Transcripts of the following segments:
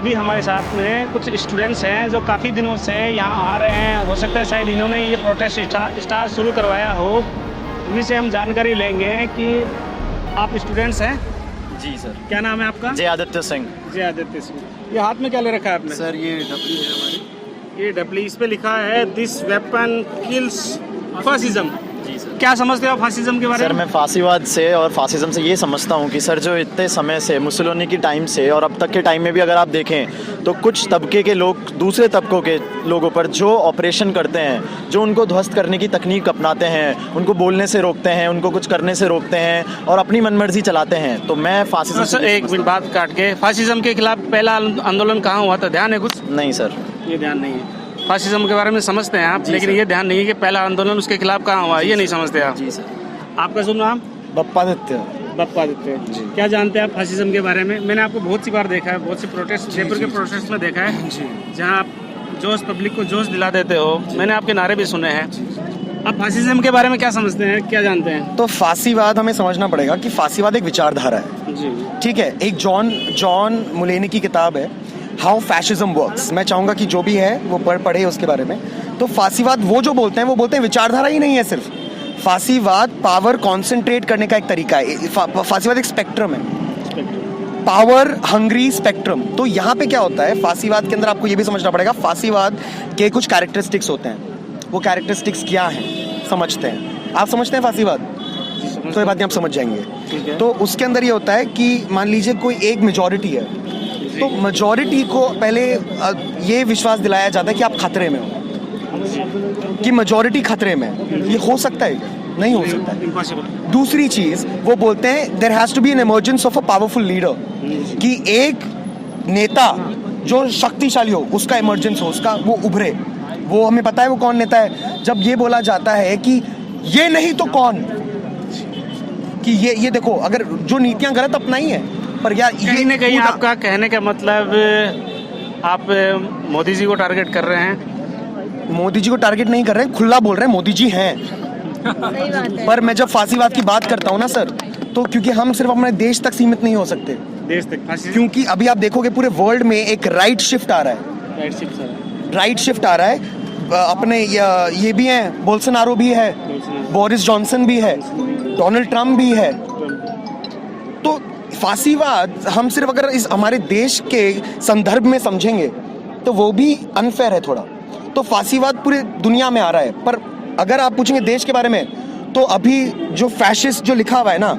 अभी हमारे साथ में कुछ स्टूडेंट्स हैं जो काफ़ी दिनों से यहाँ आ रहे हैं। हो सकता है शायद इन्होंने ये प्रोटेस्ट स्टार्ट शुरू करवाया हो। इन्हीं से हम जानकारी लेंगे कि आप स्टूडेंट्स हैं। जी सर। क्या नाम है आपका? जय आदित्य सिंह। जय आदित्य सिंह। ये हाथ में क्या ले रखा है आपने? सर ये डबली है हमारी। ये डबली, इस पे लिखा है दिस वेपन किल्स फासिज्म। जी सर। क्या समझते हो आप फासिज्म के बारे सर में? मैं फासीवाद से और फासिज्म से ये समझता हूँ कि सर जो इतने समय से मुसोलिनी की टाइम से और अब तक के टाइम में भी अगर आप देखें तो कुछ तबके के लोग दूसरे तबकों के लोगों पर जो ऑपरेशन करते हैं, जो उनको ध्वस्त करने की तकनीक अपनाते हैं, उनको बोलने से रोकते हैं, उनको कुछ करने से रोकते हैं और अपनी मनमर्जी चलाते हैं, तो मैं फासिज्म सर एक मिनट बात काट के, फासिज्म के खिलाफ पहला आंदोलन कहाँ हुआ था? ध्यान है कुछ? नहीं सर। ये ध्यान नहीं है। फासिज्म के बारे में समझते हैं आप, लेकिन ये ध्यान नहीं है कि पहला आंदोलन उसके खिलाफ कहाँ हुआ, ये नहीं समझते आप। जी सर। आपका शुभ नाम? बप्पादित्य। बप्पादित्य। क्या जानते हैं आप फासिज्म के बारे में? मैंने आपको बहुत सी बार देखा है, बहुत सी प्रोटेस्ट, जयपुर के प्रोटेस्ट में देखा है जहाँ आप जोश, पब्लिक को जोश दिला देते हो। मैंने आपके नारे भी सुने हैं। आप फासिज्म के बारे में क्या समझते हैं, क्या जानते हैं? तो फासीवाद हमें समझना पड़ेगा कि फासीवाद एक विचारधारा है। जी ठीक है, एक जॉन मुलेनी की किताब है हाउ फैशिज्म वर्क्स। मैं चाहूंगा कि जो भी है वो पढ़े उसके बारे में। तो फासीवाद वो जो बोलते हैं वो बोलते हैं विचारधारा ही नहीं है सिर्फ। फासीवाद पावर कॉन्सेंट्रेट करने का एक तरीका है। फासीवाद एक स्पेक्ट्रम है, पावर हंग्री स्पेक्ट्रम। तो यहाँ पे क्या होता है, फासीवाद के अंदर आपको ये भी समझना पड़ेगा फासीवाद के कुछ कैरेक्टरिस्टिक्स होते हैं। वो कैरेक्टरिस्टिक्स क्या हैं समझते हैं। आप समझते हैं फासीवाद? तो ये बात आप समझ जाएंगे। तो उसके अंदर ये होता है कि मान लीजिए कोई एक मेजॉरिटी है, तो मेजॉरिटी को पहले ये विश्वास दिलाया जाता है कि आप खतरे में हो, कि मेजॉरिटी खतरे में है। ये हो सकता है? नहीं हो सकता है। दूसरी चीज वो बोलते हैं there has to be an emergence of a powerful leader, कि एक नेता जो शक्तिशाली हो, उसका इमर्जेंस हो, उसका वो उभरे। वो हमें पता है वो कौन नेता है। जब ये बोला जाता है कि ये नहीं तो कौन, कि ये देखो, अगर जो नीतियां गलत अपनाई है, पर यार कहीं ना कहीं आपका कहने का मतलब आप मोदी जी को टारगेट कर रहे हैं? मोदी जी को टारगेट नहीं कर रहे हैं, खुला बोल रहे हैं मोदी जी हैं। सही बात है। पर मैं जब फासीवाद की बात करता हूँ ना सर, तो क्योंकि हम सिर्फ अपने देश तक सीमित नहीं हो सकते, देश तक फासिज्म, क्योंकि अभी आप देखोगे पूरे वर्ल्ड में एक राइट शिफ्ट आ रहा है। राइट शिफ्ट आ रहा है। अपने ये भी हैं, बोल्सोनारो भी है, बोरिस जॉनसन भी है, डोनाल्ड ट्रम्प भी है। तो फासीवाद हम सिर्फ अगर इस हमारे देश के संदर्भ में समझेंगे तो वो भी अनफेयर है थोड़ा। तो फासीवाद पूरे दुनिया में आ रहा है। पर अगर आप पूछेंगे देश के बारे में, तो अभी जो फैशिस्ट जो लिखा हुआ है ना,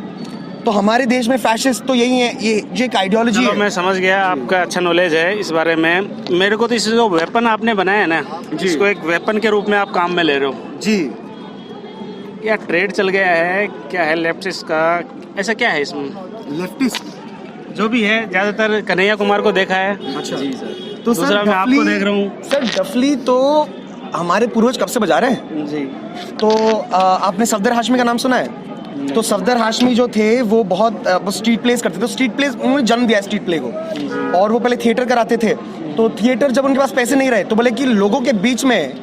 तो हमारे देश में फैशिस्ट तो यही है, ये एक आइडियोलॉजी है। मैं समझ गया, आपका अच्छा नॉलेज है इस बारे में। मेरे को तो इस जो वेपन आपने बनाया है ना, इसको एक वेपन के रूप में आप काम में ले रहे हो जी। क्या ट्रेड चल गया है, क्या है लेफ्टिस्ट का, ऐसा क्या है इसमें? लेफ्टिस्ट जो भी है, ज्यादातर कन्हैया कुमार को देखा है। अच्छा जी सर। तो दूसरा मैं आपको देख रहा हूँ। सर डफली तो हमारे पूर्वज कब से बजा रहे हैं जी। तो आपने सफदर हाशमी का नाम सुना है? तो सफदर हाशमी जो थे वो बहुत स्ट्रीट प्लेस करते थे। स्ट्रीट प्लेस उन्होंने जन्म दिया स्ट्रीट प्ले को, और वो पहले थिएटर कराते थे। तो थिएटर जब उनके पास पैसे नहीं रहे तो बोले कि लोगों के बीच में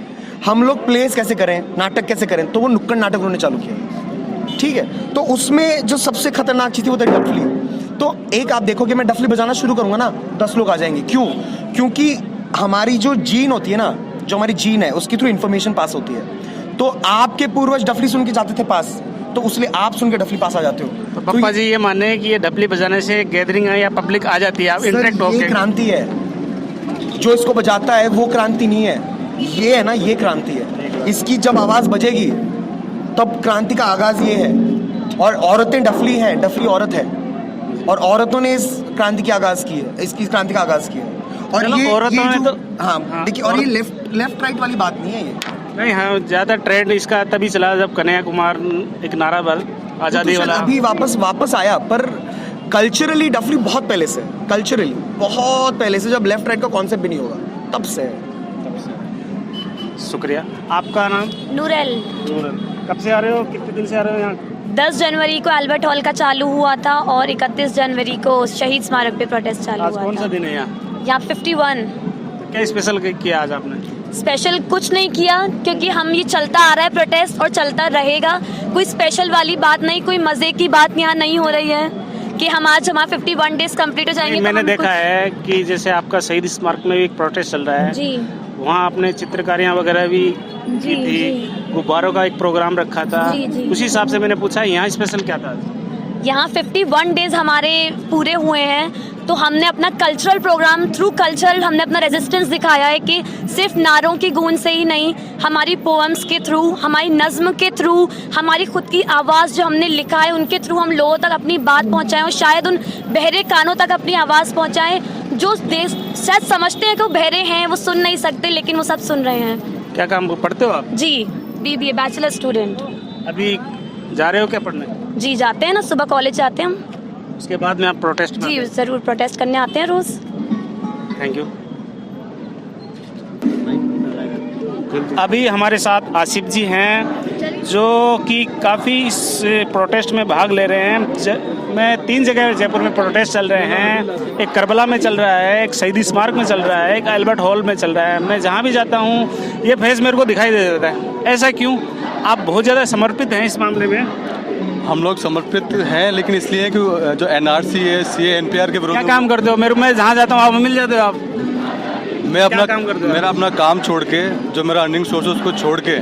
हम लोग प्लेस कैसे करें, नाटक कैसे करें, तो वो नुक्कड़ नाटक उन्होंने चालू किया। ठीक है, तो उसमें जो सबसे खतरनाक चीज़ थी वो था डफली। तो एक आप देखो कि मैं डफली बजाना शुरू करूंगा ना, 10 लोग आ जाएंगे। क्यों? क्योंकि हमारी जो जीन होती है ना, जो हमारी जीन है उसके थ्रू इन्फॉर्मेशन पास होती है। तो आपके पूर्वज डफली सुन के जाते थे पास, तो उसलिए आप सुन के डफली पास आ जाते हो। तो पप्पा जी ये माने हैं कि ये डफली बजाने से गैदरिंग है या पब्लिक आ जाती है, आप इंटरेक्ट ये होके? क्रांति है। जो इसको बजाता है वो क्रांति नहीं है, ये है ना, ये क्रांति है। इसकी जब आवाज बजेगी तब क्रांति का आगाज ये है। और औरतें डफली हैं, डफली औरत है, और औरतों ने इस क्रांति की आगाज की है, इसकी क्रांति का आगाज किया है। और ये औरतों ने तो हाँ देखिए, और ये लेफ्ट राइट वाली बात नहीं है ये। नहीं, हाँ, ज्यादा ट्रेंड इसका तभी चला जब कन्हैया कुमार एक नारा बल आजादी वाला अभी वापस आया, पर कल्चरली डफली बहुत पहले से, कल्चरली बहुत पहले से, जब लेफ्ट राइट का कॉन्सेप्ट भी नहीं होगा तब से। शुक्रिया। आपका नाम? नूरल। कब से आ रहे हो, कितने दिन से आ रहे हो यहाँ? 10 जनवरी को अल्बर्ट हॉल का चालू हुआ था और 31 जनवरी को शहीद स्मारक पे प्रोटेस्ट चालू आज हुआ कौन था। सा दिन है यहाँ? यहाँ 51। क्या स्पेशल किया आज आपने? स्पेशल कुछ नहीं किया, क्योंकि हम ये चलता आ रहा है प्रोटेस्ट और चलता रहेगा। कोई स्पेशल वाली बात नहीं, कोई मज़े की बात यहाँ नहीं हो रही है, कि हम आज हमारा 51 डेज कंप्लीट हो जाएंगे। तो मैंने हम देखा कुछ- है कि जैसे आपका शहीद स्मारक में भी एक प्रोटेस्ट चल रहा है, जी वहाँ आपने चित्रकारियाँ वगैरह भी की जी, थी, जी। गुब्बारों का एक प्रोग्राम रखा था, जी, जी। उसी हिसाब से मैंने पूछा यहाँ स्पेशल क्या था। यहाँ 51 डेज हमारे पूरे हुए हैं, तो हमने अपना कल्चरल प्रोग्राम थ्रू कल्चरल हमने अपना रेजिस्टेंस दिखाया है कि सिर्फ नारों की गूंज से ही नहीं, हमारी पोएम्स के थ्रू, हमारी नज्म के थ्रू, हमारी खुद की आवाज़ जो हमने लिखा है उनके थ्रू हम लोगों तक अपनी बात पहुँचाएं और शायद उन बहरे कानों तक अपनी आवाज़ पहुँचाएं जो देश शायद समझते हैं कि वो बहरे हैं, वो सुन नहीं सकते, लेकिन वो सब सुन रहे हैं। क्या काम पढ़ते हो आप? जी BBA बैचलर स्टूडेंट। अभी जा रहे हो क्या पढ़ने? जी जाते हैं ना, सुबह कॉलेज जाते हैं हम। उसके बाद में आप प्रोटेस्ट में? जी ज़रूर प्रोटेस्ट करने आते हैं रोज़। Thank you. अभी हमारे साथ आसिफ जी हैं जो कि काफ़ी इस प्रोटेस्ट में भाग ले रहे हैं। मैं 3 जगह जयपुर में प्रोटेस्ट चल रहे हैं, एक करबला में चल रहा है, एक शहीदी स्मारक में चल रहा है, एक अल्बर्ट हॉल में चल रहा है। मैं जहाँ भी जाता हूँ ये फेस मेरे को दिखाई दे देता है। ऐसा क्यों? आप बहुत ज़्यादा समर्पित हैं इस मामले में। हम लोग समर्पित हैं, लेकिन इसलिए कि जो NRC है, CA NPR के विरोध क्या में काम करते हो? मैं जहाँ जाता हूँ आप मिल जाते हो आप। मैं अपना काम करते हो? मेरा अपना काम छोड़ के, जो मेरा अर्निंग सोर्स है उसको छोड़ के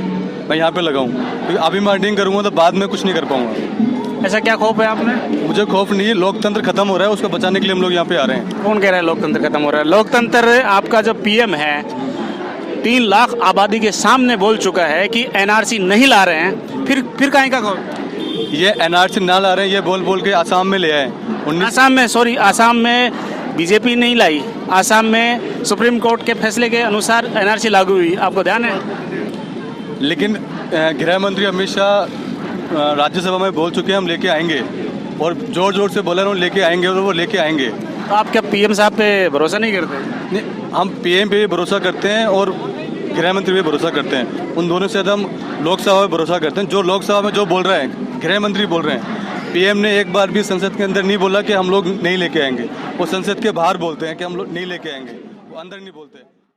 मैं यहाँ पे लगाऊँ, क्योंकि अभी मैं अर्निंग करूँगा तो बाद में कुछ नहीं कर पाऊँगा। ऐसा क्या खौफ है आपने? मुझे खौफ नहीं है, लोकतंत्र खत्म हो रहा है, उसको बचाने के लिए हम लोग यहाँ पे आ रहे हैं। कौन कह रहा है लोकतंत्र खत्म हो रहा है? लोकतंत्र आपका जो PM है 3 लाख आबादी के सामने बोल चुका है कि NRC नहीं ला रहे हैं, फिर काहे का खौफ? ये NRC ना ला रहे हैं, ये बोल बोल के आसाम में ले आए। आसाम में बीजेपी नहीं लाई, आसाम में सुप्रीम कोर्ट के फैसले के अनुसार NRC लागू हुई, आपको ध्यान है? लेकिन गृह मंत्री अमित शाह राज्यसभा में बोल चुके हैं हम लेके आएंगे, और जोर जोर से बोले रहे लेके आएंगे, और वो लेके आएंगे। तो आप क्या PM साहब पे भरोसा नहीं करते? नहीं, हम PM पे भी भरोसा करते हैं और गृह मंत्री पे भरोसा करते हैं। उन दोनों से ज़्यादा हम लोकसभा में भरोसा करते हैं। जो लोकसभा में जो बोल रहे हैं गृह मंत्री बोल रहे हैं, PM ने एक बार भी संसद के अंदर नहीं बोला कि हम लोग नहीं लेके आएंगे। वो संसद के बाहर बोलते हैं कि हम लोग नहीं लेके आएंगे, वो अंदर नहीं बोलते।